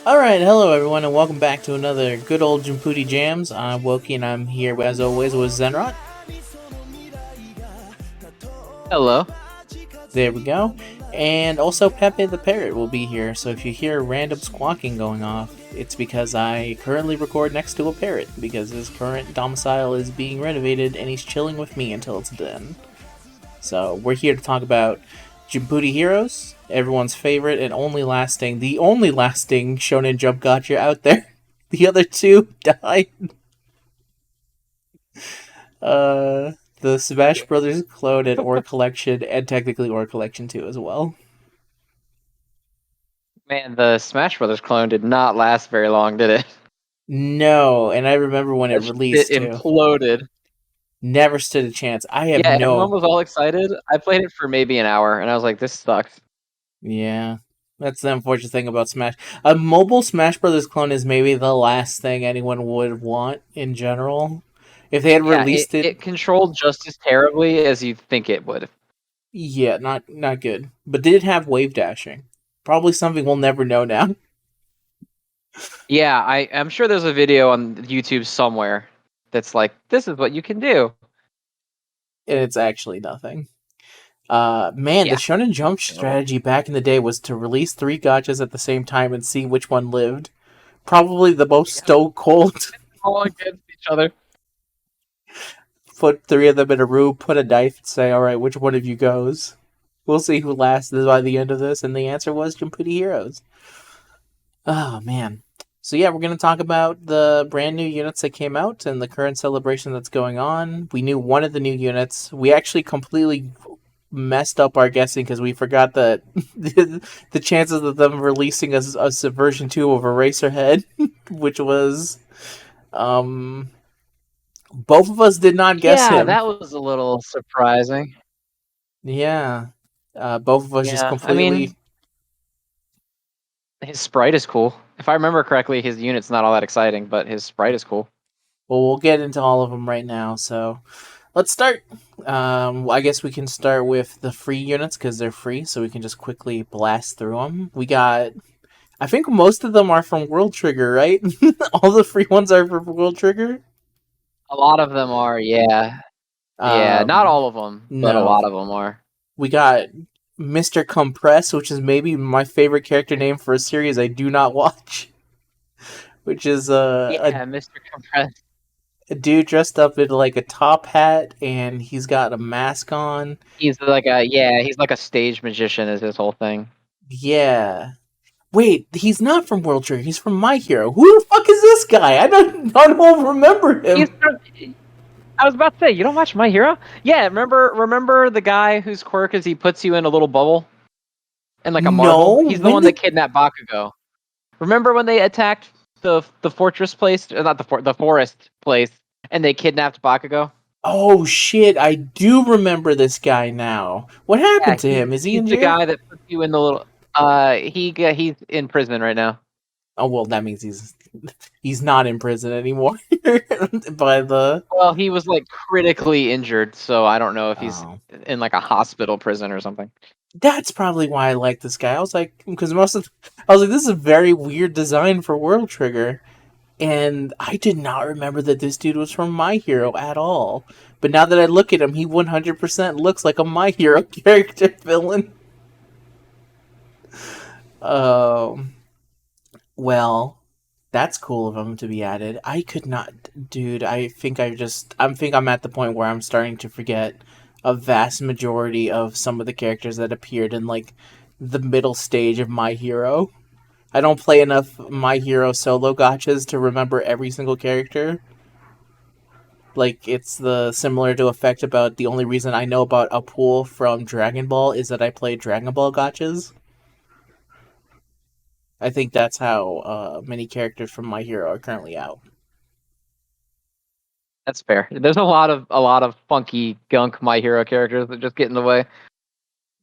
Alright, hello everyone, and welcome back to another good old Jumputi Jams. I'm Wokey, and I'm here, as always, with Zenrot. Hello. There we go. And also Pepe the Parrot will be here, so if you hear random squawking going off, it's because I currently record next to a parrot, because his current domicile is being renovated, and he's chilling with me until it's done. So, we're here to talk about Jumputi Heroes, everyone's favorite and the only lasting Shonen Jump gacha out there. The other two died. Uh, the Smash Brothers clone and Ore Collection, and technically Ore Collection 2 as well. Man, the Smash Brothers clone did not last very long, did it? No, and I remember when it It released too. imploded. Never stood a chance. I have Yeah, everyone no. was all excited. I played it for maybe an hour, and I was like, this sucks. Yeah. That's the unfortunate thing about Smash. A mobile Smash Brothers clone is maybe the last thing anyone would want in general. If they had Yeah, it, released it, it controlled just as terribly as you'd think it would. yeah, not good. But did it have wave dashing? Probably something we'll never know now. Yeah, I'm sure there's a video on YouTube somewhere that's like, this is what you can do. And it's actually nothing. Man, the Yeah. Shonen Jump strategy back in the day was to release 3 gachas at the same time and see which one lived. Probably the most stone cold. All against each other. Put 3 of them in a room, put a knife, and say, alright, which one of you goes? We'll see who lasts by the end of this, and the answer was Jumputi Heroes. Oh, man. So yeah, we're going to talk about the brand new units that came out and the current celebration that's going on. We knew one of the new units. We actually completely messed up our guessing because we forgot that the chances of them releasing a version 2 of Eraserhead, which was both of us did not guess Yeah, him. that was a little surprising. Yeah. Both of us just Yeah, I mean, completely. his sprite is cool. If I remember correctly, his unit's not all that exciting, but his sprite is cool. Well, we'll get into all of them right now. So let's start. I guess we can start with the free units because they're free, so we can just quickly blast through them. We got. I think most of them are from World Trigger, right? All the free ones are from World Trigger. A lot of them are, yeah. Yeah, not Um, all of them, but a no, lot of them are. we got Mr. Compress, which is maybe my favorite character name for a series I do not watch. Which is Yeah, Mr. Compress. a dude dressed up in like a top hat and he's got a mask on. He's like a stage magician is his whole thing. Yeah. Wait, he's not from World Trigger. He's from My Hero. Who the fuck is this guy? I don't remember He's him. from, I was about to say, you don't watch My Hero? Yeah, remember the guy whose quirk is he puts you in a little bubble? In like a marble? No, He's the when one that did? kidnapped Bakugo. Remember when they attacked the fortress place, not the forest place, and they kidnapped Bakugo? Oh shit! I do remember this guy now. What Yeah, happened to him? Is he he's in the jail? guy that puts you in the little. He's in prison right now. Oh well, that means he's not in prison anymore. By the Well, he was like critically injured, so I don't know if he's oh, in like a hospital prison or something. that's probably why I like this guy. I was like, because I was like, this is a very weird design for World Trigger. And I did not remember that this dude was from My Hero at all. But now that I look at him, he 100% looks like a My Hero character villain. Um, well, that's cool of him to be added. I could not, dude. I think I'm at the point where I'm starting to forget a vast majority of some of the characters that appeared in like the middle stage of My Hero. I don't play enough My Hero solo gotchas to remember every single character. Like it's the similar to effect about the only reason I know about a pool from Dragon Ball is that I played Dragon Ball gotchas. I think that's how many characters from My Hero are currently out. That's fair. There's a lot of funky gunk My Hero characters that just get in the way.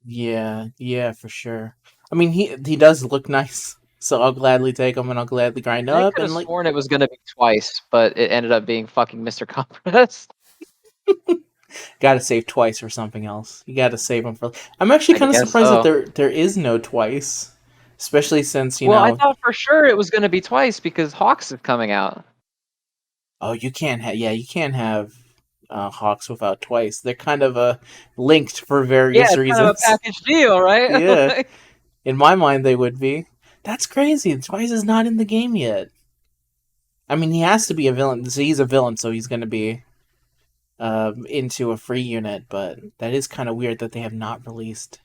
Yeah, yeah, for sure. I mean, he does look nice, so I'll gladly take him and I'll gladly grind I up could have and like. sworn it was gonna be twice, but it ended up being fucking Mr. Compress. Gotta save twice for something else. You gotta save them for. I'm actually I kind of guess surprised that so. there is no twice. especially since Well, I thought for sure it was going to be twice because Hawks is coming out. oh, you can't have you can't have Hawks without twice. They're kind of linked for Yeah, various it's kind of a reasons. package deal, right? Yeah, Like, in my mind they would be. That's crazy. Twice is not in the game yet. I mean, he has to be a villain. So he's a villain, so he's going to be into a free unit. But that is kind of weird that they have not released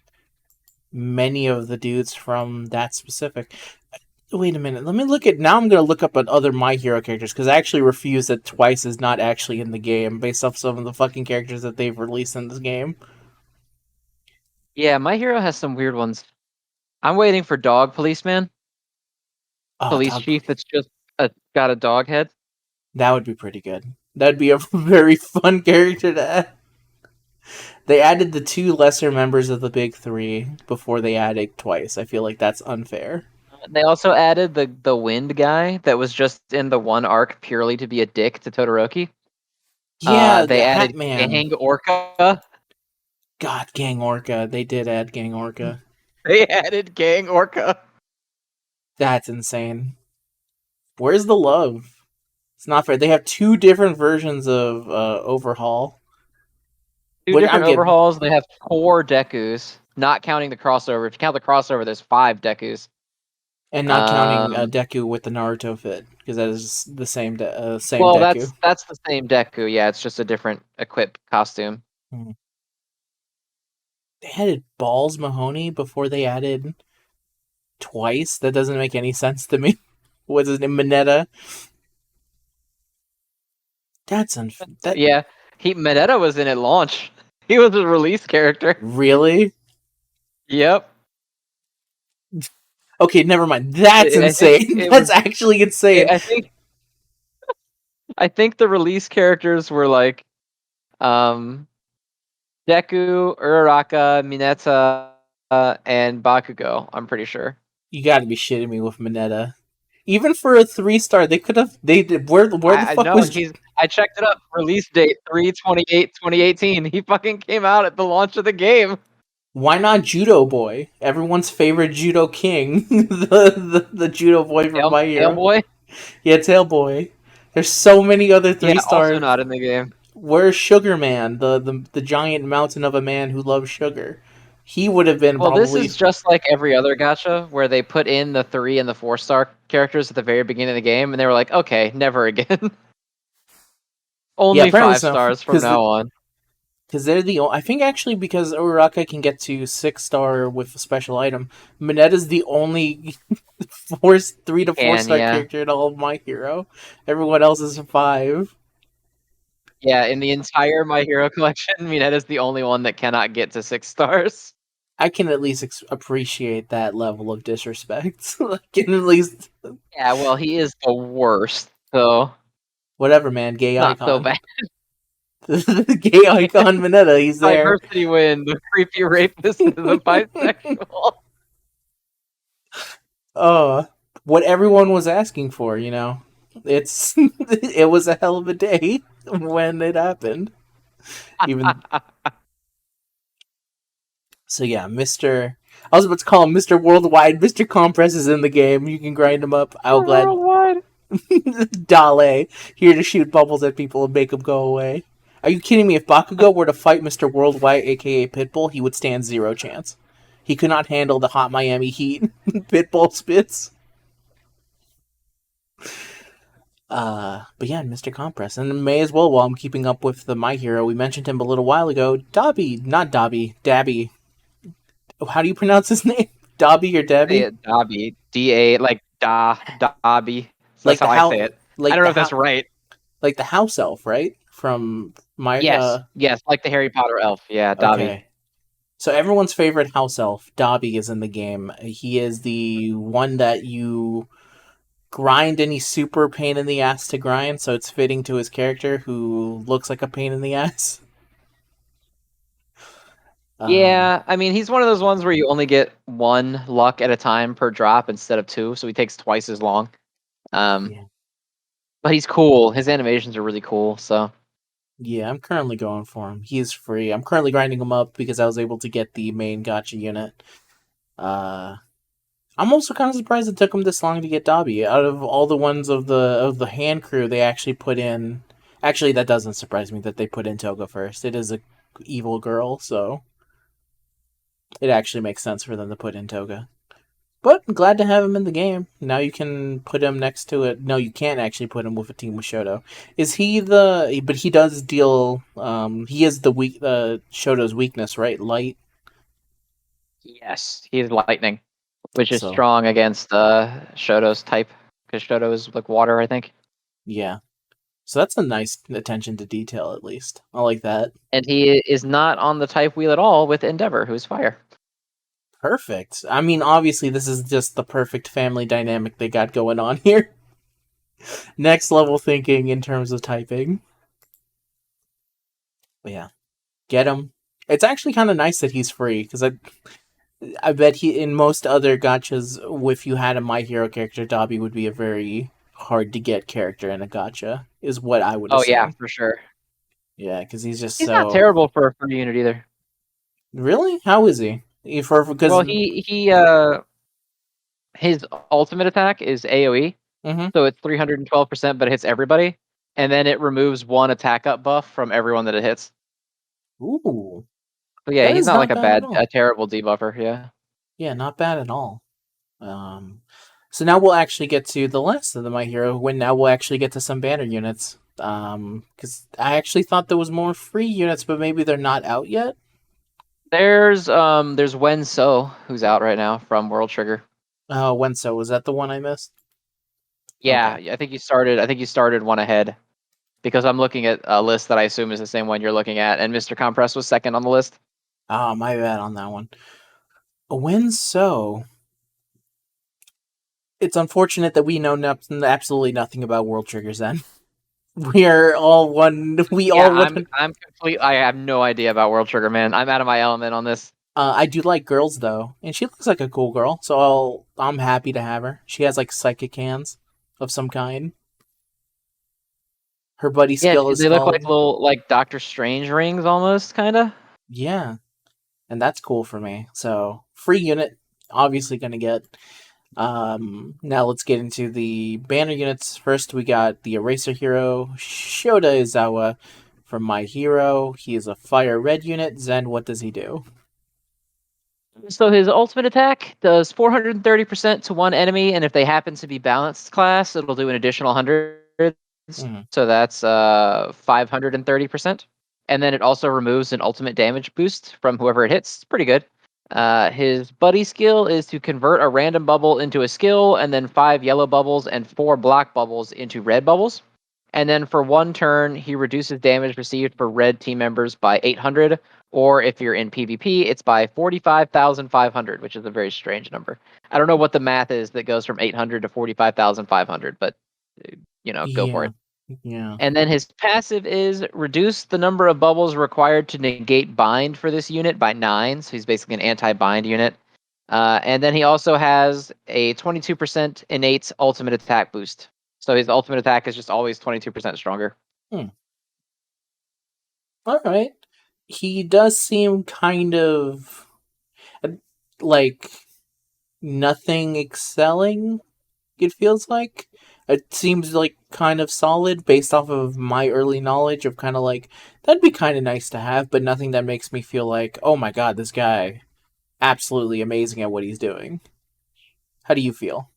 many of the dudes from that specific. Wait a minute. Let me look at now. I'm going to look up at other My Hero characters because I actually refuse that Twice is not actually in the game based off some of the fucking characters that they've released in this game. yeah, My Hero has some weird ones. I'm waiting for Dog Policeman, Oh, police dog. chief that's just got a dog head. That would be pretty good. That'd be a very fun character to add. They added the two lesser members of the big three before they added Twice. I feel like that's unfair. They also added the wind guy that was just in the one arc purely to be a dick to Todoroki. Yeah, the They Hat added Man. Gang Orca. God, Gang Orca. They did add Gang Orca. They added Gang Orca. That's insane. Where's the love? It's not fair. They have two different versions of Overhaul. Two What I'm different getting, overhauls. They have 4 Dekus, not counting the crossover. If you count the crossover, there's 5 Dekus. and not counting Um, Deku with the Naruto fit because that is the same well, Deku. that's the same Deku. Yeah, it's just a different equip costume. Hmm. They added Balls Mahoney before they added Twice. That doesn't make any sense to me. What's his name? Mineta. That's that Yeah, Mineta was in at launch. He was a release character. really. Yep. Okay, never mind. That's I think insane. it That's was. actually insane. I think the release characters were like um, Deku, Uraraka, Mineta, and Bakugo. I'm pretty sure. You got to be shitting me with Mineta. Even for a 3-star, they could have. They did. Where the I fuck know was? he's. I checked it up. Release date 3/28/2018. He fucking came out at the launch of the game. Why not Judo Boy? Everyone's favorite Judo King, the Judo Boy from My Hero. Tailboy. Yeah, Tail Boy. There's so many other Yeah, three also star. not in the game. Where's Sugar Man, the giant mountain of a man who loves sugar? He would have been Well, this probably. is just like every other gacha where they put in the 3 and the 4-star characters at the very beginning of the game, and they were like, okay, never again. Yeah, Only apparently five so. stars from now on. Because they're the only. I think actually because Uraraka can get to 6-star with a special item, Mineta's the only 3 to 4 star Yeah. character in all of My Hero. Everyone else is a 5. Yeah, in the entire My Hero collection, Mineta's the only one that cannot get to 6 stars. I can at least appreciate that level of disrespect. I can at least Yeah, well, he is the worst, so whatever, man. Gay not so icon, bad. the gay icon Mineta. He's there. Diversity win. The creepy rapist is a bisexual. Oh, what everyone was asking for, It's it was a hell of a day when it happened. Even so, yeah, Mister. I was about to call him Mister Worldwide. Mister Compress is in the game. You can grind him up. I'll glad. Worldwide. Dale here to shoot bubbles at people and make them go away. Are you kidding me? If Bakugo were to fight Mister Worldwide, aka Pitbull, he would stand zero chance. He could not handle the hot Miami heat. Pitbull spits. But yeah, Mr. Compress. And may as well, while I'm keeping up with the My Hero, we mentioned him a little while ago. Dobby. Not Dobby. Dabby. How do you pronounce his name? Dobby or Say Dabby? it, Dobby. DA, like Dobby. So Like that's the how I say how, it. I like don't the know if that's how, right. like the house elf, right? From my Yes, like the Harry Potter elf. Yeah, Dobby. Okay. So everyone's favorite house elf, Dobby, is in the game. He is the one that you grind, and he's super pain in the ass to grind, so it's fitting to his character, who looks like a pain in the ass. Um, Yeah, I mean, he's one of those ones where you only get 1 luck at a time per drop instead of 2, so he takes twice as long. Um, yeah, but he's cool. His animations are really cool. So yeah, I'm currently going for him. He is free. I'm currently grinding him up because I was able to get the main gotcha unit. Uh, I'm also kind of surprised it took them this long to get Dobby. Out of all the ones of the hand crew, they actually put in. Actually, that doesn't surprise me that they put in Toga first. It is a evil girl, so it actually makes sense for them to put in Toga. But I'm glad to have him in the game. Now you can put him next to it. No, you can't actually put him with a team with Shoto. Is he the? But he does deal. He is the weak. Shoto's weakness, right? Light. Yes, he's lightning, which is So strong against Shoto's type, because Shoto is like water, I think. yeah. So that's a nice attention to detail, at least. I like that. And he is not on the type wheel at all with Endeavor, who's fire. Perfect. I mean, obviously, this is just the perfect family dynamic they got going on here. Next level thinking in terms of typing. But yeah, get him. It's actually kind of nice that he's free because I bet he in most other gachas, if you had a My Hero character, Dobby would be a very hard to get character in a gacha. Is what I would Oh yeah, assume. for sure. Yeah, because he's just He's not so. terrible for a free unit either. Really? How is he? For because. Well, he his ultimate attack is AOE, Mm-hmm. so it's 312%, but it hits everybody, and then it removes one attack up buff from everyone that it hits. Ooh, But yeah, that he's is not like not bad at a all. terrible debuffer. Yeah. Yeah, not bad at all. Um, so now we'll actually get to the last of the My Hero. When now we'll actually get to some banner units. Because I actually thought there was more free units, but maybe they're not out yet. There's Wen So, who's out right now from World Trigger. Oh, when so was that the one I missed? Yeah, Okay. I think you started one ahead because I'm looking at a list that I assume is the same one you're looking at, and Mr. Compress was second on the list. Ah, my bad on that one. When so, it's unfortunate that we know absolutely nothing about World Triggers. Then we are all one. We Yeah, all one. I'm complete. I have no idea about World Trigger, man. I'm out of my element on this. I do like girls though, and she looks like a cool girl, so I'm happy to have her. She has like psychic hands of some kind. Her buddy Yeah, skill is they look like called little like Doctor Strange rings almost, kind of. yeah, and that's cool for me. So free unit, obviously gonna get. Now let's get into the banner units. First, we got the Eraser Hero Shota Izawa from My Hero. He is a fire red unit. Zen, what does he do? So his ultimate attack does 430% to one enemy, and if they happen to be balanced class, it'll do an additional 100. Mm, So that's 530%. And then it also removes an ultimate damage boost from whoever it hits. It's pretty good. His buddy skill is to convert a random bubble into a skill, and then 5 yellow bubbles and 4 black bubbles into red bubbles. And then for one turn, he reduces damage received for red team members by 800, or if you're in PvP, it's by 45,500, which is a very strange number. I don't know what the math is that goes from 800 to 45,500, but go for yeah, it. yeah. And then his passive is reduce the number of bubbles required to negate bind for this unit by 9. So he's basically an anti-bind unit. And then he also has a 22% innate ultimate attack boost. So his ultimate attack is just always 22% stronger. Hmm. All right. He does seem kind of like nothing excelling. It feels like it seems like kind of solid based off of my early knowledge of kind of like that'd be kind of nice to have, but nothing that makes me feel like oh my god, this guy absolutely amazing at what he's doing. How do you feel?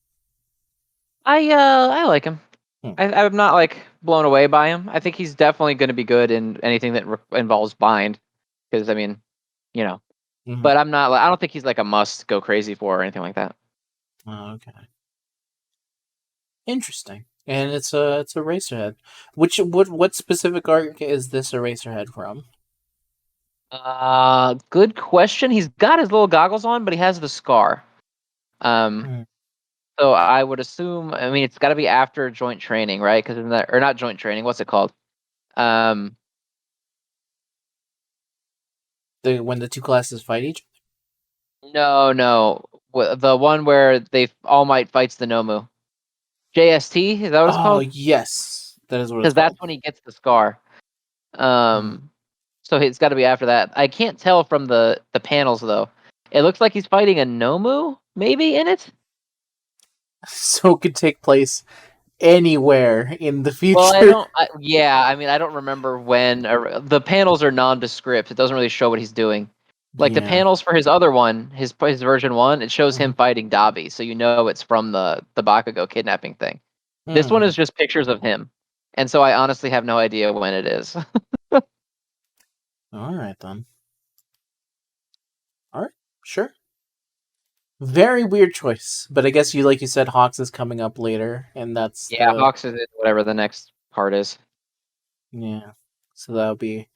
I like him. Hmm. I'm not like blown away by him. I think he's definitely going to be good in anything that involves bind, because I mean, you know. Mm-hmm. But I'm not. I don't think he's like a must go crazy for or anything like that. Oh, okay, interesting. And it's a Racerhead. What specific arc is this Eraserhead from? Good question. He's got his little goggles on, but he has the scar. Um, Hmm. so I would assume. I mean, it's got to be after joint training, right? Because in that, or not joint training. What's it called? Um, The when the two classes fight each. no. The one where they All Might fights the Nomu. JST, is that what it's Oh called? yes, that is what it's Because that's called. when he gets the scar. Hmm. Um, so it's got to be after that. I can't tell from the panels though. It looks like he's fighting a Nomu, maybe in it. So it could take place anywhere in the Well, future. yeah, I mean, I don't remember when the panels are nondescript. It doesn't really show what he's doing. Like the Yeah. panels for his other one, his version one, it shows him Mhm. fighting Dabi, so you know it's from the Bakugo kidnapping thing. This one Mhm. is just pictures of him, and so I honestly have no idea when it is. All right then. All right. Sure. Very weird choice, but I guess you like you said Hawks is coming up later, and that's Yeah, the Hawks is in whatever the next part is. yeah. So that'll be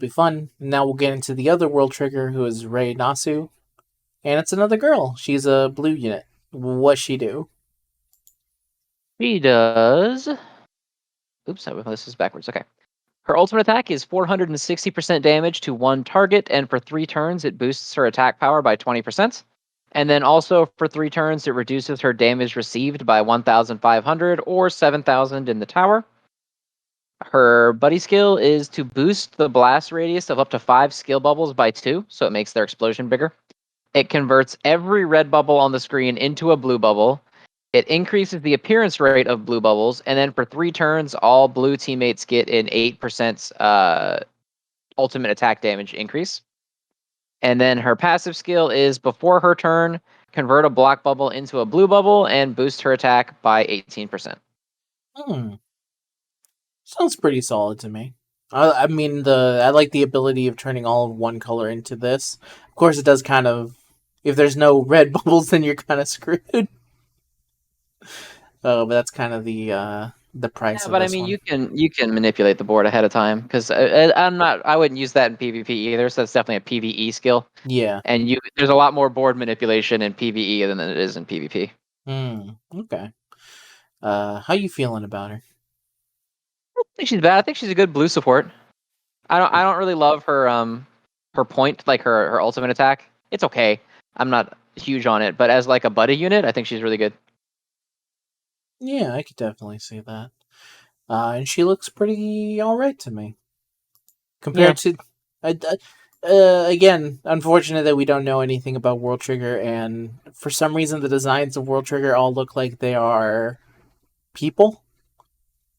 fun. Now we'll get into the other world trigger, who is Rei Nasu, and it's another girl. She's a blue unit. What's she do? She does. Oops, this is backwards. Okay. Her ultimate attack is 460% damage to one target, and for 3 turns, it boosts her attack power by 20%. And then also for 3 turns, it reduces her damage received by 1,500 or 7,000 in the tower. Her buddy skill is to boost the blast radius of up to 5 skill bubbles by 2, so it makes their explosion bigger. It converts every red bubble on the screen into a blue bubble. It increases the appearance rate of blue bubbles, and then for 3 turns, all blue teammates get an 8% ultimate attack damage increase. And then her passive skill is before her turn, convert a black bubble into a blue bubble and boost her attack by 18%. Hmm. Sounds pretty solid to me. I mean, I like the ability of turning all of one color into this. Of course, it does kind of. If there's no red bubbles, then you're kind of screwed. But that's kind of the price Yeah, of but I this mean, one. you can manipulate the board ahead of time because I wouldn't use that in PvP either. So that's definitely a PvE skill, Yeah. and there's a lot more board manipulation in PvE than it is in PvP. Hmm. Okay. How you feeling about her? I think she's bad. I think she's a good blue support. I don't really love her point, like her ultimate attack. It's okay. I'm not huge on it, but as like a buddy unit, I think she's really good. Yeah, I could definitely see that. And she looks pretty all right to me Yeah. compared to. Again, unfortunate that we don't know anything about World Trigger, and for some reason, the designs of World Trigger all look like they are people.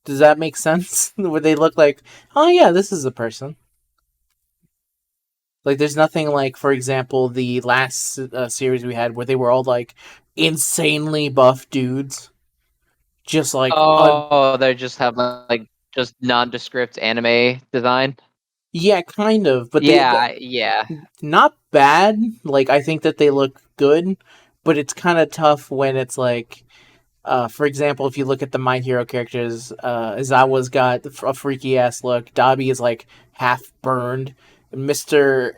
Does that make sense? Where they look like, oh yeah, this is a person. Like, there's nothing like, for example, the last series we had where they were all like insanely buff dudes, just like Oh, they just have like just nondescript anime design. yeah, kind of, but Yeah. not bad. Like, I think that they look good, but it's kind of tough when it's like, for example, if you look at the My Hero characters, Izawa's got a freaky ass look. Dabi is like half burned. Mister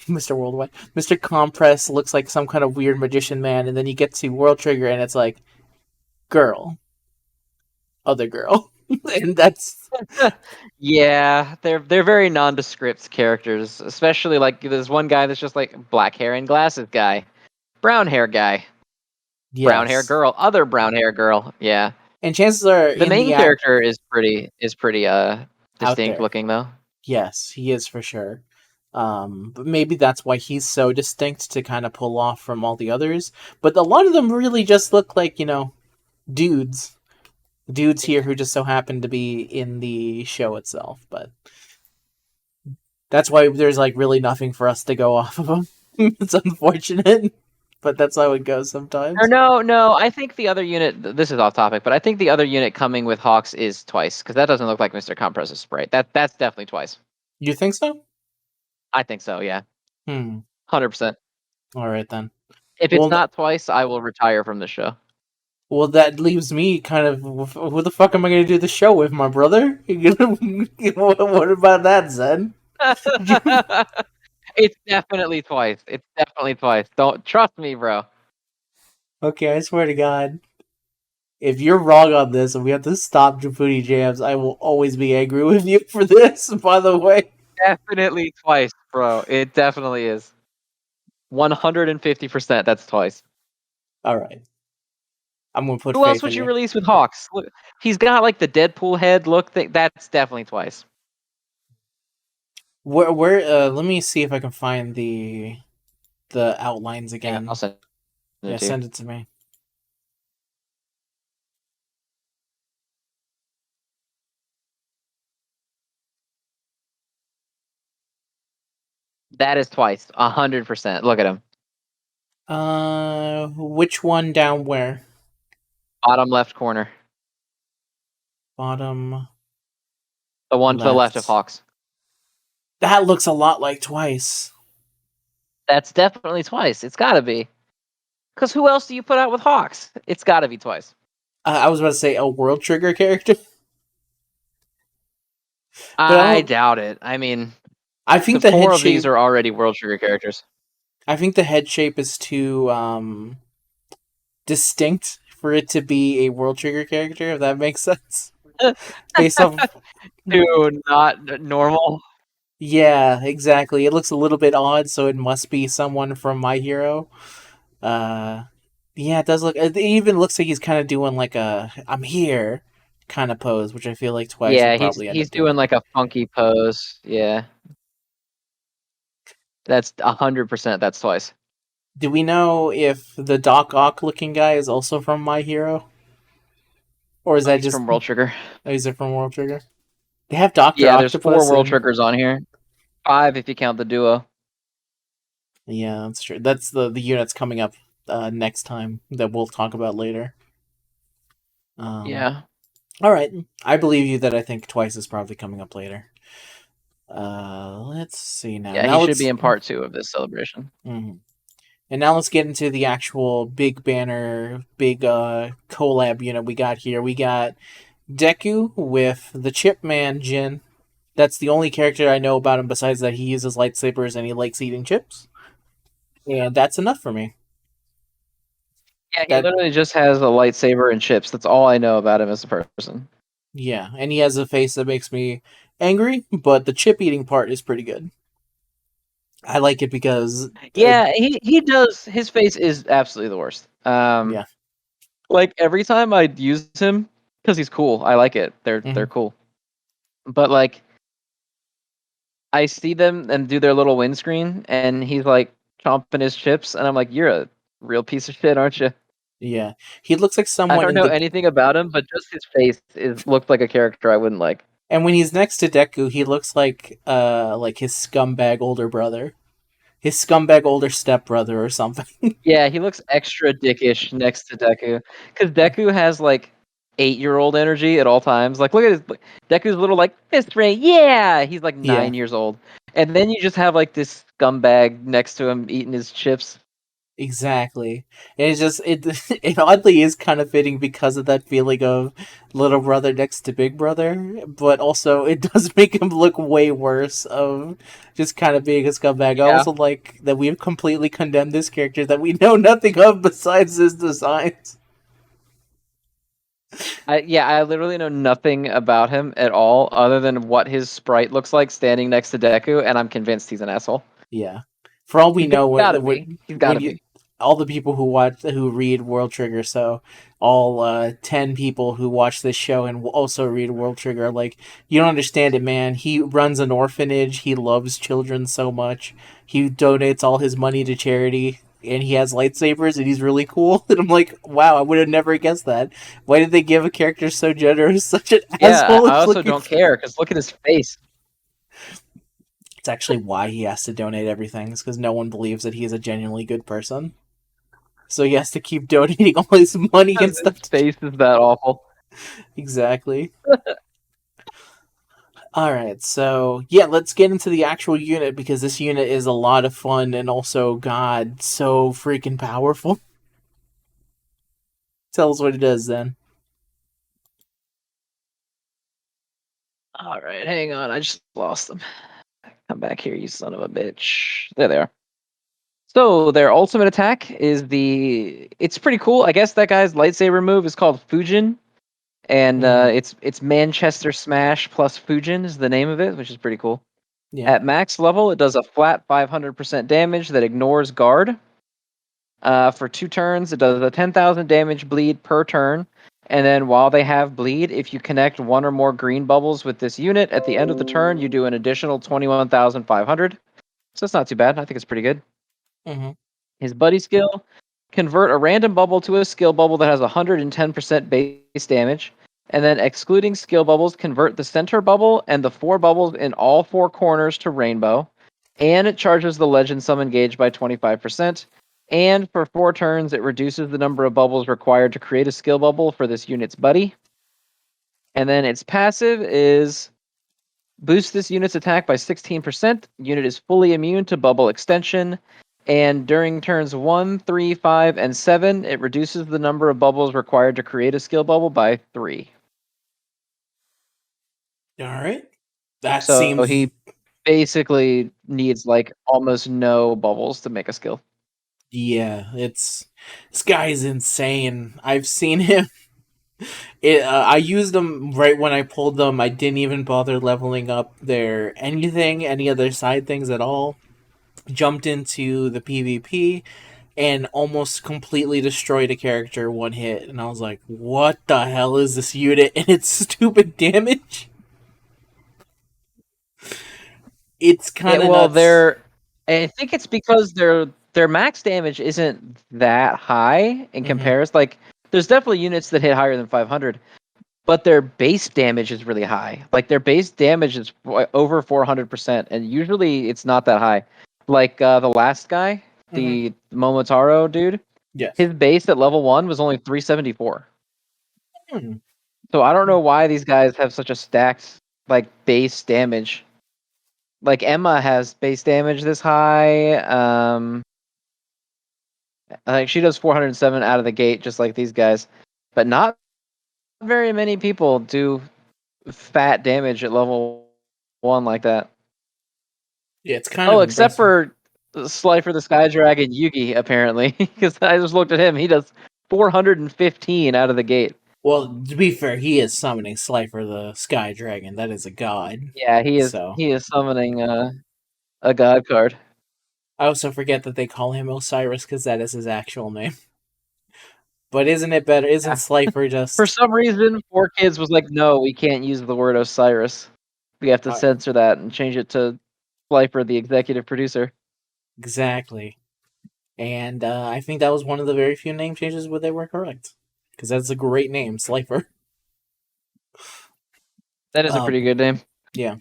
Mister Worldwide, Mister Compress looks like some kind of weird magician man, and then you get to World Trigger, and it's like girl, other girl, and that's Yeah, they're very nondescript characters, especially like there's one guy that's just like black hair and glasses guy, brown hair guy, brown hair yes. girl, other brown hair girl. Yeah. And chances are The in the main character is pretty out distinct there, looking though. yes, he is for sure. But maybe that's why he's so distinct to kind of pull off from all the others. But a lot of them really just look like, dudes. Dudes here who just so happen to be in the show itself. But that's why there's like really nothing for us to go off of them. It's unfortunate, but that's how it goes Or sometimes. no, I think the other unit. This is off topic, but I think the other unit coming with Hawks is twice because that doesn't look like Mr. Compress's sprite. That's definitely twice. You think so? I think so. Yeah, Hmm. 100%. All right then. If it's Well, not twice, I will retire from the show. well, that leaves me kind of. Who the fuck am I going to do the show with, my brother? What about that, Zen? It's definitely twice. It's definitely twice. Don't trust me, bro. Okay, I swear to God, if you're wrong on this and we have to stop Jumputi Jams, I will always be angry with you for this, by the way. Definitely twice, bro. It definitely is. 150%. That's twice. Alright, I'm gonna put Who else faith would in you you. release with Hawks? Look, he's got like the Deadpool head look. That's definitely twice. Let me see if I can find the outlines Hang on, I'll again. send it Yeah, to you. send it to me. That is twice. 100%. Look at him. Which one down where? Bottom left corner. Bottom The one to the left of left. Hawks. That looks a lot like Twice. That's definitely twice. It's got to be. Because who else do you put out with Hawks? It's got to be twice. I was about to say a World Trigger character, but I I don't. doubt it. I mean, I think the the head four of these shape. are already World Trigger characters. I think the head shape is too distinct for it to be a World Trigger character. If that makes sense, based off. Too not normal. Yeah, exactly. It looks a little bit odd, so it must be someone from My Hero. Uh, yeah, it does look. It even looks like he's kind of doing like a "I'm here" kind of pose, which I feel like Twice would Yeah, probably end he's up doing doing. like a funky pose. Yeah, that's 100%. That's twice. Do we know if the Doc Ock looking guy is also from My Hero, or is that He's just from World Trigger. is it from World Trigger? They have Doctor Yeah, there's four Octopus World and Triggers on here. 5 if you count the duo. yeah, that's true. That's the units coming up next time that we'll talk about later. Um, Yeah. all right, I believe you that I think Twice is probably coming up later. Let's see now. Yeah, he Now should be let's in part 2 of this celebration. mhm. And now let's get into the actual big banner, big collab unit we got here. We got Deku with the Chip Man Jin. That's the only character I know about him besides that he uses lightsabers and he likes eating chips. And that's enough for me. Yeah, he That literally just has a lightsaber and chips. That's all I know about him as a person. yeah, and he has a face that makes me angry, but the chip eating part is pretty good. I like it because Yeah, he does. His face is absolutely the worst. yeah. Like every time I use him, because he's cool. I like it. They're Mhm. cool. But like I see them and do their little windscreen, and he's like chomping his chips, and I'm like, "You're a real piece of shit, aren't you?" Yeah. He looks like I someone don't in know the anything about him, but just his face is looks like a character I wouldn't like. and when he's next to Deku, he looks like his scumbag older brother. His scumbag older stepbrother or something. Yeah, he looks extra dickish next to Deku, because Deku has like 8-year-old energy at all times. Like, look at his Deku's little like fist ray. Yeah, he's like Yeah. 9 years old, and then you just have like this scumbag next to him eating his chips. Exactly. And it's just it oddly is kind of fitting because of that feeling of little brother next to big brother, but also it does make him look way worse of just kind of being a scumbag. I Yeah, also like that we've completely condemned this character that we know nothing of besides his designs. I literally know nothing about him at all, other than what his sprite looks like standing next to Deku, and I'm convinced he's an asshole. Yeah. For all we He's know, gotta be. He's when gotta you be. all the people who read World Trigger, so all 10 people who watch this show and also read World Trigger, are like, you don't understand it, man. He runs an orphanage. He loves children so much. He donates all his money to charity, and he has lightsabers, and he's really cool. And I'm like, wow, I would have never guessed that. Why did they give a character so generous such an Yeah, I asshole also looking? don't care because look at his face. It's actually why he has to donate everything, is because no one believes that he is a genuinely good person. So he has to keep donating all his money and His stuff. face is that awful. Exactly. All right, so yeah, let's get into the actual unit because this unit is a lot of fun and also, God, so freaking powerful. Tell us what it does then. All right, hang on. I just lost them. Come back here, you son of a bitch. There they are. So their ultimate attack is the. It's pretty cool. I guess that guy's lightsaber move is called Fujin, and Mm-hmm. it's Manchester Smash plus Fujin is the name of it, which is pretty cool. Yeah. At max level, it does a flat 500% damage that ignores guard. For 2 turns, it does a 10,000 damage bleed per turn. And then while they have bleed, if you connect one or more green bubbles with this unit, at the end of the turn, you do an additional 21,500. So it's not too bad. I think it's pretty good. Mm-hmm. His buddy skill, convert a random bubble to a skill bubble that has 110% base damage. And then excluding skill bubbles, convert the center bubble and the 4 bubbles in all 4 corners to rainbow. and it charges the legend summon gauge by 25%. And for 4 turns, it reduces the number of bubbles required to create a skill bubble for this unit's buddy. And then its passive is boost this unit's attack by 16%. Unit is fully immune to bubble extension. And during turns 1, 3, 5, and 7, it reduces the number of bubbles required to create a skill bubble by 3. All right. That So seems. he basically needs like almost no bubbles to make a skill. Yeah, it's. This guy is insane. I've seen him. I used them right when I pulled them. I didn't even bother leveling up their anything, any other side things at all. Jumped into the PvP and almost completely destroyed a character one hit. And I was like, what the hell is this unit and its stupid damage? It's kind It of well, nuts. I think it's because their max damage isn't that high in Mm-hmm. comparison. Like, there's definitely units that hit higher than 500, but their base damage is really high. Like their base damage is over 400%, and usually it's not that high. Like the last guy, Mm-hmm. the Momotaro dude, Yes. his base at level 1 was only 374. Hmm. So I don't know why these guys have such a stacked like base damage. Like Emma has base damage this high. I think she does 407 out of the gate, just like these guys. But not very many people do fat damage at level 1 like that. Yeah, it's kind Oh, of except impressive. for Slifer the Sky Dragon Yugi, apparently, because I just looked at him. He does 415 out of the gate. Well, to be fair, he is summoning Slifer the Sky Dragon. That is a god. Yeah, he is. So He is summoning a god card. I also forget that they call him Osiris because that is his actual name. But isn't it better? Isn't Yeah. Slifer For just some reason, 4Kids was like, no, we can't use the word Osiris. We have to uh, censor that and change it to Slifer, the executive producer. exactly? And I think that was one of the very few name changes where they were correct. Because that's a great name, Slifer. That is a pretty good name. Yeah.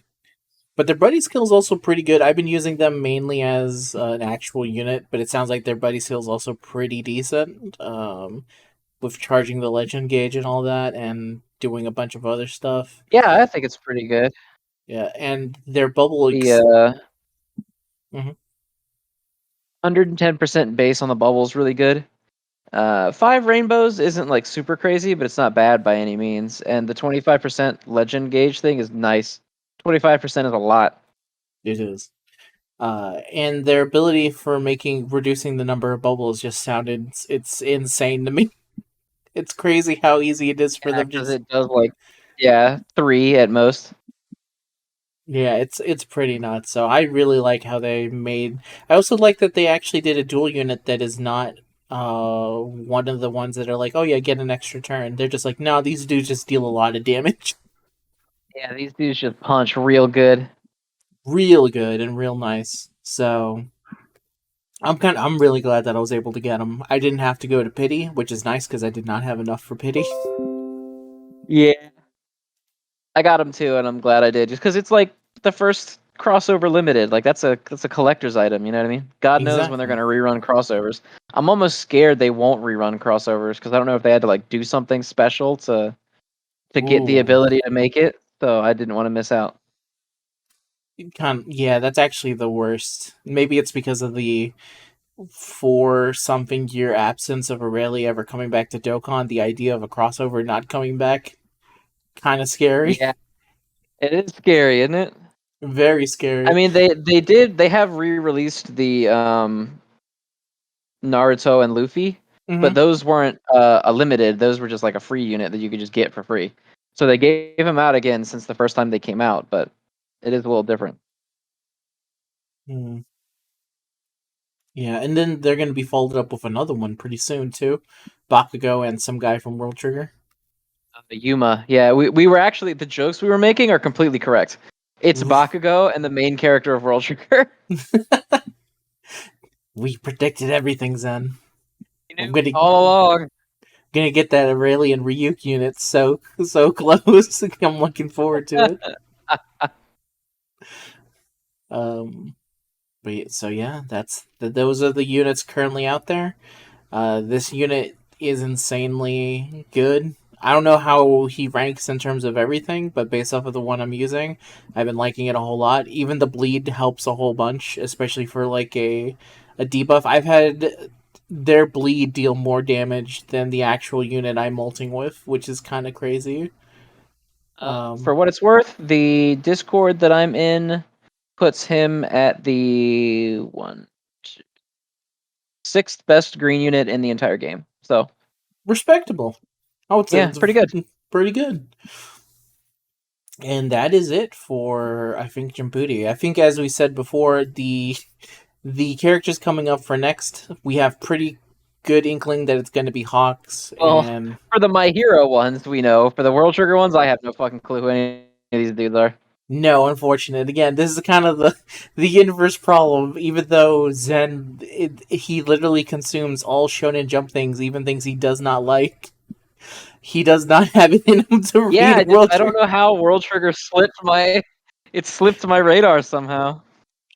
But their buddy skill is also pretty good. I've been using them mainly as an actual unit, but it sounds like their buddy skill is also pretty decent. With charging the legend gauge and all that, and doing a bunch of other stuff. Yeah, I think it's pretty good. Yeah, and their bubble. The Mhm. 110% base on the bubble is really good. 5 rainbows isn't like super crazy, but it's not bad by any means. And the 25% legend gauge thing is nice. 25% is a lot. It is. And their ability for reducing the number of bubbles just sounded it's insane to me. It's crazy how easy it is for Yeah, them to because just. it does like, yeah, 3 at most. Yeah, it's pretty nuts. So I really like how they made. I also like that they actually did a dual unit that is not one of the ones that are like, oh yeah, get an extra turn. They're just like, no, these dudes just deal a lot of damage. Yeah, these dudes just punch real good. Real good and real nice. So I'm really glad that I was able to get them. I didn't have to go to pity, which is nice because I did not have enough for pity. Yeah. I got them too, and I'm glad I did, just because it's like the first crossover limited. Like that's a collector's item. You know what I mean? God knows when they're Exactly. gonna rerun crossovers. I'm almost scared they won't rerun crossovers because I don't know if they had to like do something special to get the Ooh. ability to make it. So I didn't want to miss out. Yeah, that's actually the worst. Maybe it's because of the 4 something year absence of Aurelia ever coming back to Dokkan. The idea of a crossover not coming back, kind of scary. Yeah, it is scary, isn't it? Very I scary. mean, they have re-released the Naruto and Luffy, but Hmm. those weren't a limited. Those were just like a free unit that you could just get for free. So they gave them out again since the first time they came out, but it is a little different. Mm. Yeah, and then they're going to be followed up with another one pretty soon too. Bakugo and some guy from World Trigger. Yuma, yeah, we were actually the jokes we were making are completely correct. It's Bakugo and the main character of World Trigger. We predicted everything, Zen. You I'm knew gonna all along. gonna get that Aurelian Ryuk unit so close. I'm looking forward to it. Um, So yeah, those are the units currently out there. This unit is insanely good. I don't know how he ranks in terms of everything, but based off of the one I'm using, I've been liking it a whole lot. Even the bleed helps a whole bunch, especially for like a debuff. I've had their bleed deal more damage than the actual unit I'm molting with, which is kind of crazy. For Um, what it's worth, the Discord that I'm in puts him at the sixth best green unit in the entire game. So Respectable. I would say yeah, it's pretty good. pretty good. And that is it for I think Jumputi. I think as we said before, the characters coming up for next, we have pretty good inkling that it's going to be Hawks Well, and for the My Hero ones, we know. For the World Trigger ones, I have no fucking clue who any of these dudes are. no, unfortunate. Again, this is kind of the inverse problem. Even though Zen, he literally consumes all Shonen Jump things, even things he does not like. He does not have it in him to Yeah, read World I don't Trigger. know how World Trigger slipped my it slipped my radar somehow.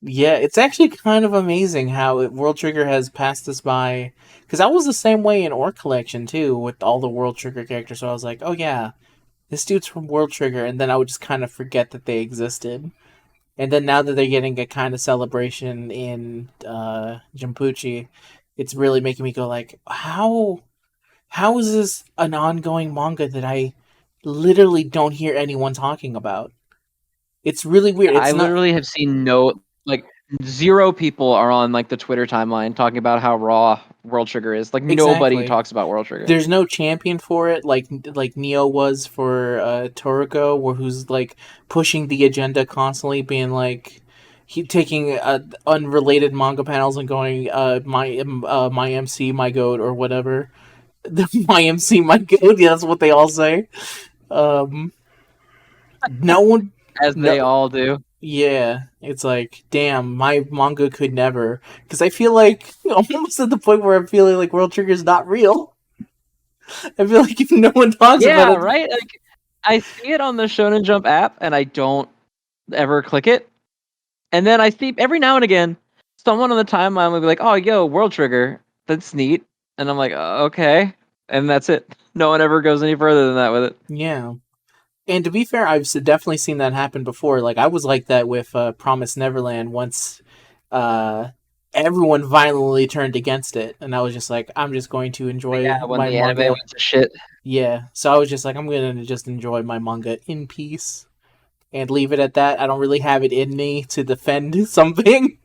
Yeah, it's actually kind of amazing how World Trigger has passed us by. Because I was the same way in Orc Collection too, with all the World Trigger characters. So I was like, oh yeah, this dude's from World Trigger, and then I would just kind of forget that they existed. And then now that they're getting a kind of celebration in Jumpuchi, it's really making me go like, how is this an ongoing manga that I literally don't hear anyone talking about? It's really weird. I It's not literally have seen no like zero people are on like the Twitter timeline talking about how raw World Trigger is. Like nobody exactly. talks about World Trigger. There's no champion for it like Neo was for Toriko, where who's like pushing the agenda constantly, being like he taking unrelated manga panels and going my MC my goat or whatever. My MC my goat. Yeah, that's what they all say. Um, no one, As they no, all do. yeah, it's like damn, my manga could never because I feel like I'm almost at the point where I'm feeling like World Trigger's not real. I feel like if no one talks about Yeah, it, right? Like I see it on the Shonen Jump app and I don't ever click it. And then I see every now and again someone on the timeline will be like, "Oh, yo, World Trigger. That's neat." And I'm like, "Okay." And that's it. No one ever goes any further than that with it. yeah. And to be fair, I've definitely seen that happen before. Like I was like that with Promise Neverland once. Uh, Everyone violently turned against it, and I was just like, I'm just going to enjoy Yeah, when my the anime went manga. to shit. Yeah, so I was just like, I'm gonna just enjoy my manga in peace and leave it at that. I don't really have it in me to defend something.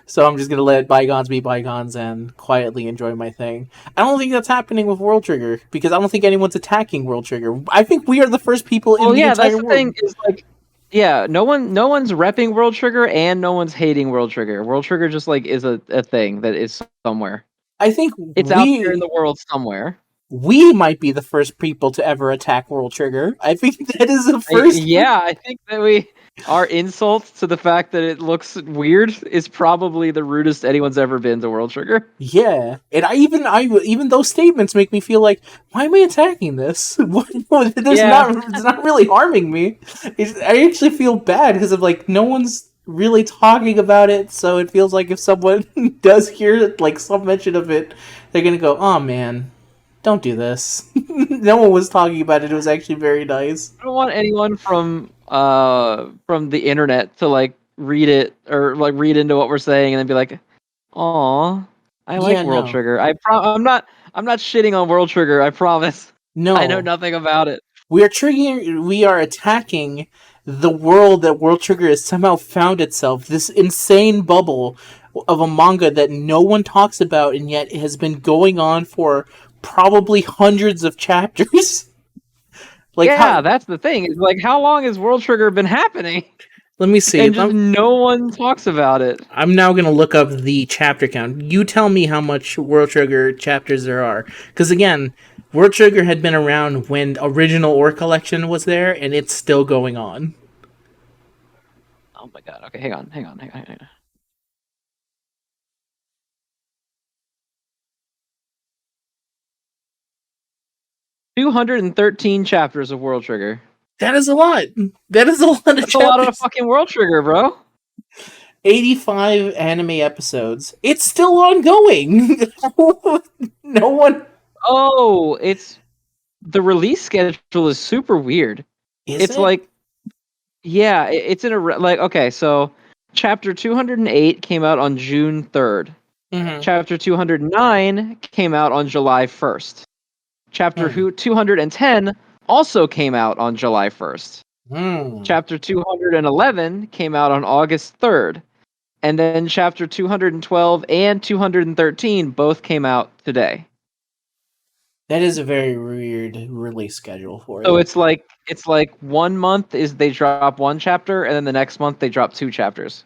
So I'm just gonna let bygones be bygones and quietly enjoy my thing. I don't think that's happening with World Trigger because I don't think anyone's attacking World Trigger. I think we are the first people in Well, the yeah, that's entire the thing world. is like yeah, no one's repping World Trigger and no one's hating World Trigger. World Trigger just like is a thing that is somewhere. I think It's out there in the world somewhere. we might be the first people to ever attack World Trigger. I think that is the first. Yeah, I think that our insult to the fact that it looks weird is probably the rudest anyone's ever been to World Trigger. Yeah, and even those statements make me feel like, why am I attacking this? Yeah, It's not really harming me. I actually feel bad because of like no one's really talking about it, so it feels like if someone does hear like some mention of it, they're gonna go, oh man, don't do this. No one was talking about it. It was actually very nice. I don't want anyone from the internet to like read it or like read into what we're saying and then be like, "Aw, I like Yeah, World no, Trigger. I'm not shitting on World Trigger. I promise. I know no. nothing about it." We are attacking the world that World Trigger has somehow found itself. This insane bubble of a manga that no one talks about, and yet it has been going on for probably hundreds of chapters. Like how? Yeah, that's the thing. Is like, how long has World Trigger been happening? Let me see. And just no one talks about it. I'm now gonna look up the chapter count. You tell me how much World Trigger chapters there are, because again, World Trigger had been around when original Ore Collection was there, and it's still going on. Oh my god. Okay, hang on. 213 chapters of World Trigger. That is a lot. That is a lot of That's a lot of chapters. fucking World Trigger, bro. 85 anime episodes. It's still ongoing. No one Oh, it's the release schedule is super weird. is It's it? like, yeah, it's in a like, okay, so chapter 208 came out on June 3rd. Mm-hmm. Chapter 209 came out on July 1st. Chapter Hmm. 210 also came out on July 1st. Hmm. Chapter 211 came out on August 3rd. And then chapter 212 and 213 both came out today. That is a very weird release schedule for So it. it's like 1 month is they drop one chapter and then the next month they drop two chapters,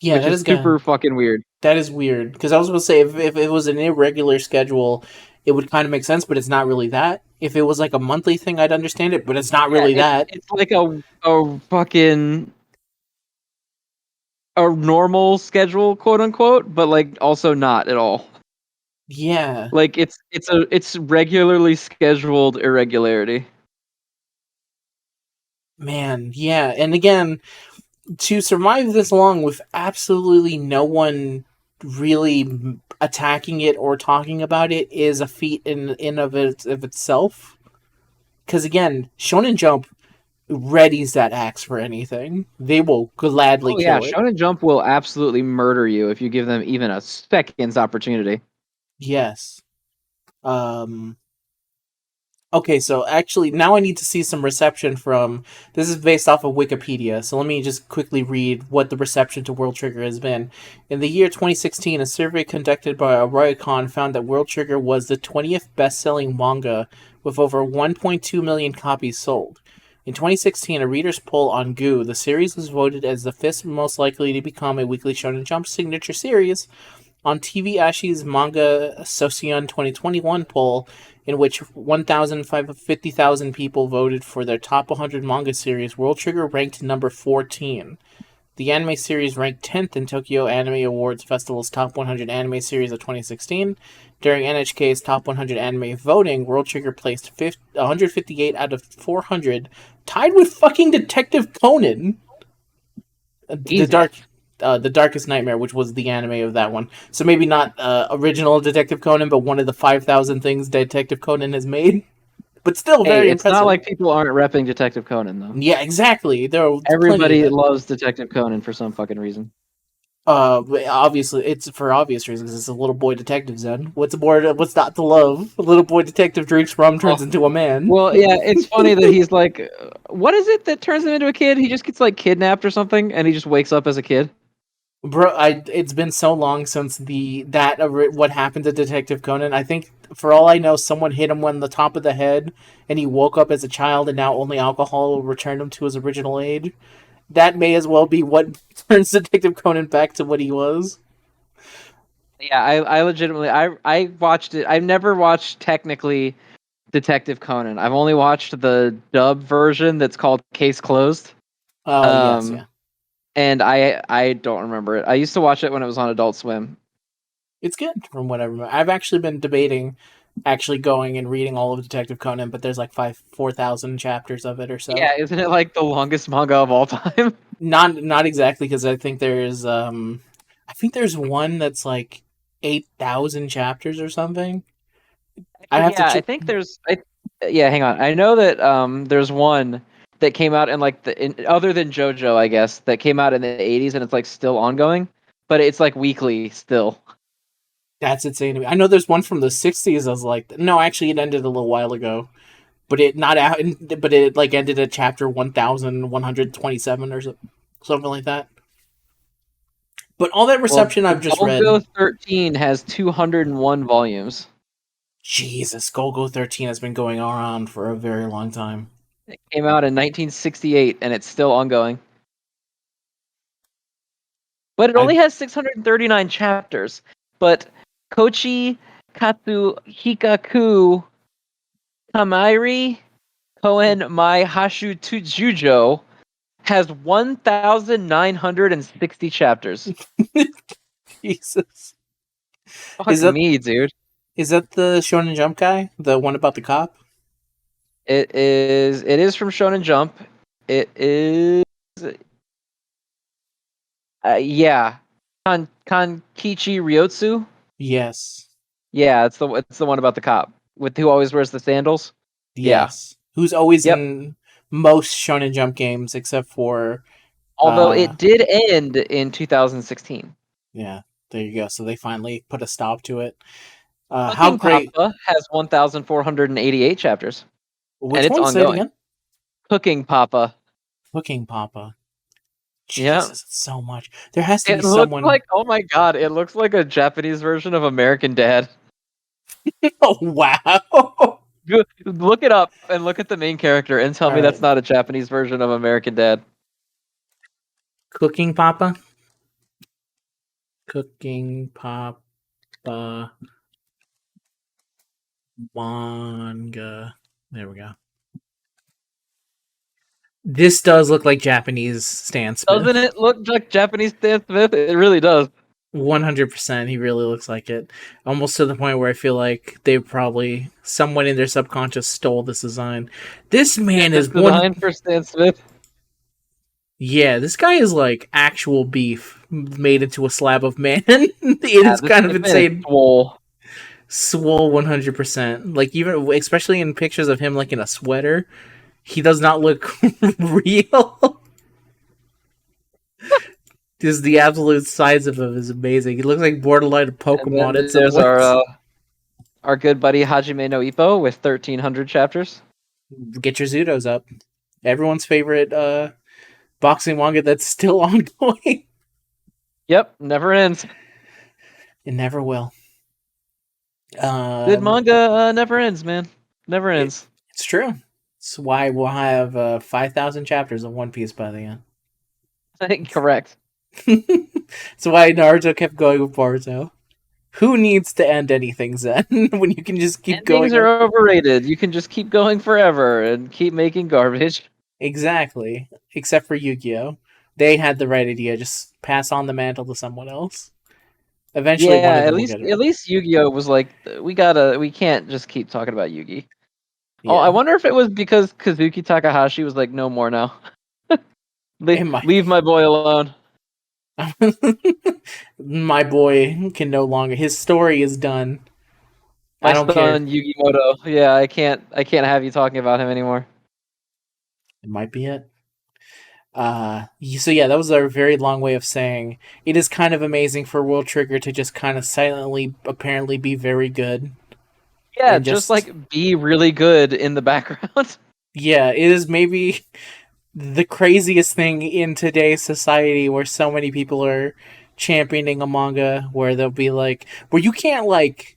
Yeah, which that is is gonna super fucking weird. that is weird because I was going to say if it was an irregular schedule, it would kind of make sense, but it's not really that. If it was like a monthly thing, I'd understand it, but it's not Yeah, really it's that. it's like a fucking a normal schedule, quote unquote, but like also not at all. Yeah, Like it's regularly scheduled irregularity. man, yeah. And again, to survive this long with absolutely no one really attacking it or talking about it is a feat of itself. Because again, Shonen Jump readies that axe for anything. They will gladly Oh yeah, kill it. Shonen Jump will absolutely murder you if you give them even a second's opportunity. Yes. Um. Okay, so actually, now I need to see some reception from. This is based off of Wikipedia, so let me just quickly read what the reception to World Trigger has been. In the year 2016, a survey conducted by Roycon found that World Trigger was the 20th best selling manga with over 1.2 million copies sold. In 2016, a reader's poll on Goo, the series was voted as the fifth most likely to become a weekly Shonen Jump signature series, on TV Ashi's Manga Socion 2021 poll, in which 1,550,000 people voted for their top 100 manga series, World Trigger ranked number 14. The anime series ranked 10th in Tokyo Anime Awards Festival's Top 100 Anime Series of 2016. During NHK's Top 100 Anime voting, World Trigger placed 158 out of 400, tied with fucking Detective Conan, Jesus. the Darkest Nightmare, which was the anime of that one. So maybe not original Detective Conan, but one of the 5,000 things Detective Conan has made. But still Hey, very it's not impressive. like people aren't repping Detective Conan though. Yeah, exactly. There are plenty of Everybody that. loves Detective Conan for some fucking reason. Obviously, it's for obvious reasons. It's a little boy detective Zen. What's more? What's not to love? A little boy detective drinks rum, Oh, turns into a man. well, yeah, it's funny that he's like, what is it that turns him into a kid? He just gets like kidnapped or something, and he just wakes up as a kid. Bro, it's been so long since what happened to Detective Conan. I think for all I know, someone hit him on the top of the head, and he woke up as a child, and now only alcohol will return him to his original age. That may as well be what turns Detective Conan back to what he was. Yeah, I legitimately, I watched it. I've never watched technically Detective Conan. I've only watched the dub version that's called Case Closed. Oh yes, Um, yeah, and I don't remember it. I used to watch it when it was on Adult Swim. it's good from what I remember. I've actually been debating actually going and reading all of Detective Conan, but there's like 4,000 chapters of it or so. Yeah, isn't it like the longest manga of all time? Not exactly because I think there's one that's like 8,000 chapters or something. I have to Yeah, I check. think yeah, hang on. I know that there's one that came out in like other than JoJo, I guess, that came out in the 80s and it's like still ongoing, but it's like weekly still. That's insane to me. I know there's one from the 60s. I was like, no, actually, it ended a little while ago, but it not out. But it like ended at chapter 1,127 or something like that. But all that Well, reception I've just read. Golgo 13 has 201 volumes. Jesus, Golgo 13 has been going on for a very long time. It came out in 1968 and it's still ongoing. But it I only has 639 chapters. But Kochi Katsuhikaku Kamairi Koen Mai Hashu Jujo has 1,960 chapters. Jesus. Is Fuck that me, dude. is that the Shonen Jump guy? The one about the cop? It is from Shonen Jump. It is Yeah, Kankichi Ryotsu. Yes. Yeah, it's the one about the cop with who always wears the sandals. Yeah. Yes. Who's always Yep. in most Shonen Jump games except for Although it did end in 2016. yeah, there you go. So they finally put a stop to it. How Cooking great Papa has 1,488 chapters, and which it's one? Say it ongoing. again. Cooking Papa. Cooking Papa. Yeah. Jesus, it's so much. There has to be It looks someone. like, oh my god, it looks like a Japanese version of American Dad. Oh wow. Look it up and look at the main character and tell All me right. that's not a Japanese version of American Dad. Cooking Papa. Cooking Papa manga. There we go. This does look like Japanese Stan Doesn't Smith. it look like Japanese Stan Smith? It really does. 100%. He really looks like it. Almost to the point where I feel like they probably, someone in their subconscious stole this design. This man This is one. design for Stan Smith. Yeah, this guy is like actual beef made into a slab of man. It Yeah, is this, kind of this man is insane. swole. Swole 100%. Like, even, especially in pictures of him like in a sweater, he does not look real. Just the absolute size of him is amazing. He looks like borderline a And then Pokemon in some there's ways. our good buddy Hajime no Ippo with 1,300 chapters. Get your Zudos up. Everyone's favorite boxing manga that's still ongoing. Yep, never ends. It never will. Good Um, manga never ends, man. Never it, ends. it's true. It's why we'll have 5,000 chapters of One Piece by the end. Correct. It's why Naruto kept going with Boruto. Who needs to end anything, Zen, when you can just keep Endings going are on? overrated. You can just keep going forever and keep making garbage. Exactly. Except for Yu-Gi-Oh! They had the right idea. Just pass on the mantle to someone else. Eventually, one Yeah, of at them will least get it at right. least Yu-Gi-Oh was like we can't just keep talking about Yugi. Oh, I Yeah, wonder if it was because Kazuki Takahashi was like, no more now. it might Leave my boy alone. be. My boy can no longer. His story is done. My I don't care. son Yugi Moto. Yeah, I can't have you talking about him anymore. It might be it. So yeah, that was a very long way of saying it is kind of amazing for World Trigger to just kind of silently, apparently, be very good Yeah, and just just like be really good in the background. yeah, it is maybe the craziest thing in today's society where so many people are championing a manga where they'll be like, where you can't like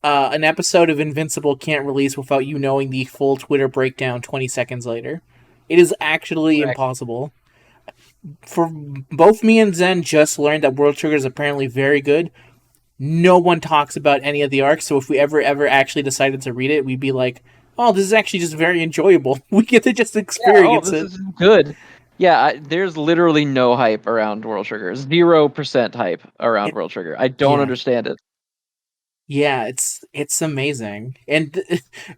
an episode of Invincible can't release without you knowing the full Twitter breakdown 20 seconds later. It is actually Correct. impossible. For both me and Zen just learned that World Trigger is apparently very good. No one talks about any of the arcs, so if we ever actually decided to read it, we'd be like, "Oh, this is actually just very enjoyable. We get to just Yeah. Oh, experience this it." is good. Yeah, there's literally no hype around World Trigger. 0% hype around it World Trigger. I don't yeah, understand it. yeah, it's amazing, and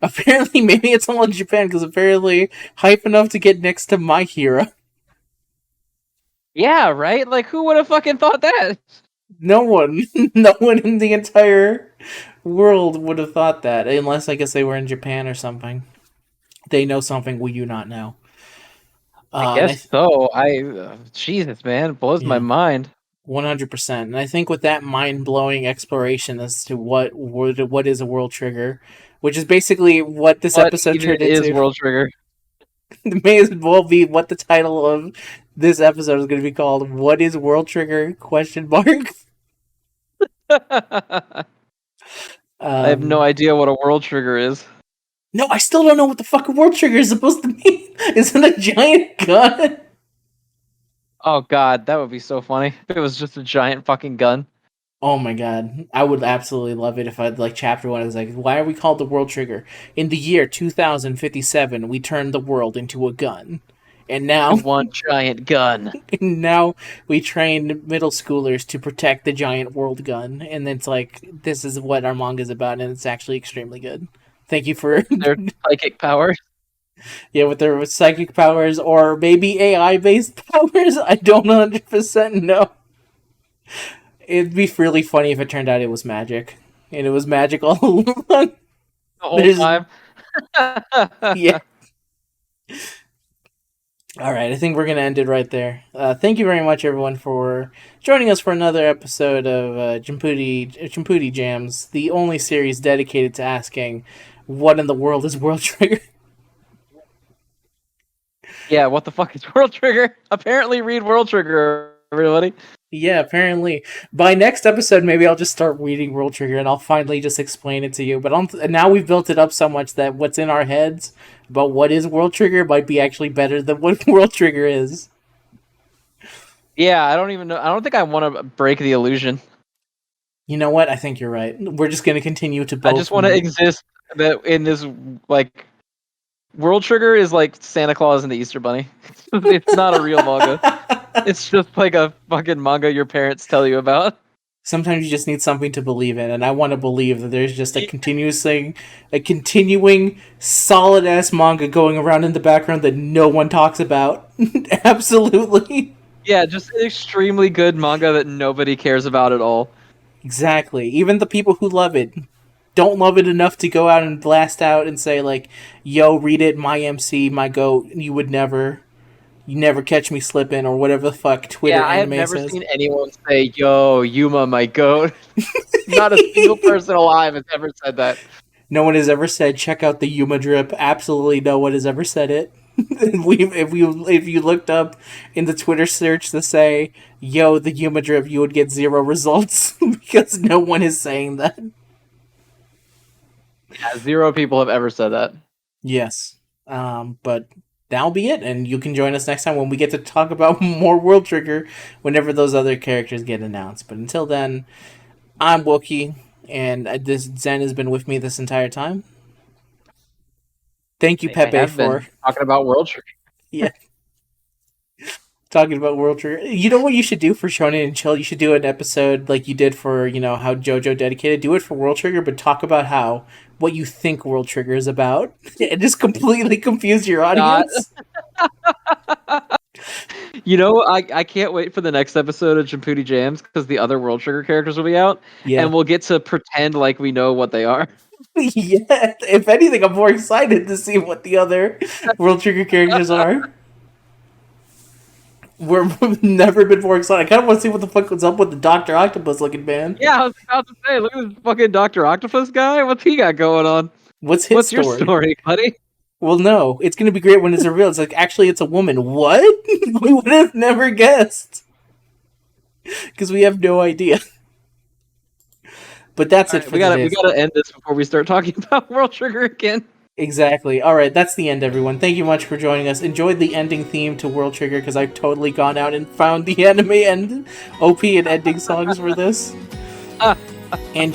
apparently maybe it's all in Japan because apparently hype enough to get next to My Hero. Yeah, right? Like, who would have fucking thought that? No one, no one in the entire world would have thought that, unless I guess they were in Japan or something. They know something we do not know. I And guess so. Jesus, man, it blows my yeah, mind. 100%. And I think with that mind blowing exploration as to what is a world trigger, which is basically what this What episode even turned is into, World Trigger? it may as well be what the title of this episode is going to be called. What is world trigger? Question mark. I have no Um, idea what a World Trigger is. no, I still don't know what the fuck a world trigger is supposed to mean. Is it a giant gun? Oh god, that would be so funny if it was just a giant fucking gun. Oh my god, I would absolutely love it if I'd like chapter one is like, why are we called the World Trigger? In the year 2057, we turned the world into a gun, and now, One giant gun. now we train middle schoolers to protect the giant world gun, and it's like this is what our manga is about, and it's actually extremely good. Thank you for Their psychic power. Yeah, with their psychic powers or maybe AI based powers. I don't 100% know. It'd be really funny if it turned out it was magic. And it was magic all along. The whole There's time. yeah. All right, I think we're gonna end it right there. Thank you very much, everyone, for joining us for another episode of Jumputi Jams, the only series dedicated to asking, "What in the world is World Trigger?" Yeah, what the fuck is World Trigger? Apparently, read World Trigger, everybody. Yeah, apparently. By next episode, maybe I'll just start reading World Trigger and I'll finally just explain it to you. But now we've built it up so much that what's in our heads about what is World Trigger might be actually better than what World Trigger is. Yeah, I don't even know. I don't think I want to break the illusion. You know what? I think you're right. We're just going to continue to I both. just want to exist that in this like World Trigger is like Santa Claus and the Easter Bunny. It's not a real manga. It's just like a fucking manga your parents tell you about. Sometimes you just need something to believe in, and I want to believe that there's just a continuous thing, a continuing solid ass manga going around in the background that no one talks about. Absolutely. Yeah, just an extremely good manga that nobody cares about at all. Exactly. Even the people who love it don't love it enough to go out and blast out and say like, "Yo, read it, my MC, my goat. You never catch me slipping," or whatever the fuck Twitter Yeah, I have anime never says. seen anyone say, "Yo, Yuma, my goat." Not a single person alive has ever said that. No one has ever said, "Check out the Yuma drip." Absolutely, no one has ever said it. If you looked up in the Twitter search to say, "Yo, the Yuma drip," you would get zero results because no one is saying that. Yeah, zero people have ever said that. Yes. But that'll be it, and you can join us next time when we get to talk about more World Trigger whenever those other characters get announced. But until then, I'm Wokey, and this Zen has been with me this entire time. Thank you, I Pepe, have been for talking about World Trigger. yeah talking about World Trigger. You know what you should do for Shonen and Chill? You should do an episode like you did for how JoJo dedicated. Do it for World Trigger, but talk about how what you think World Trigger is about, and just completely confuse your Not, audience. I can't wait for the next episode of Jumputi Jams because the other World Trigger characters will be out, Yeah. and we'll get to pretend like we know what they are. Yeah, if anything, I'm more excited to see what the other World Trigger characters are. We've never been more excited. I kind of want to see what the fuck was up with the Doctor Octopus looking man. Yeah, I was about to say, look at this fucking Doctor Octopus guy. What's he got going on? What's his What's your story? story, buddy? Well, no, it's gonna be great when it's revealed. It's like actually, it's a woman. What? We would have never guessed because we have no idea. But that's All it right, for we today. gotta end this before we start talking about World Trigger again. Exactly. All right, that's the end, everyone. Thank you much for joining us. Enjoyed the ending theme to World Trigger because I've totally gone out and found the anime and OP and ending songs for this. And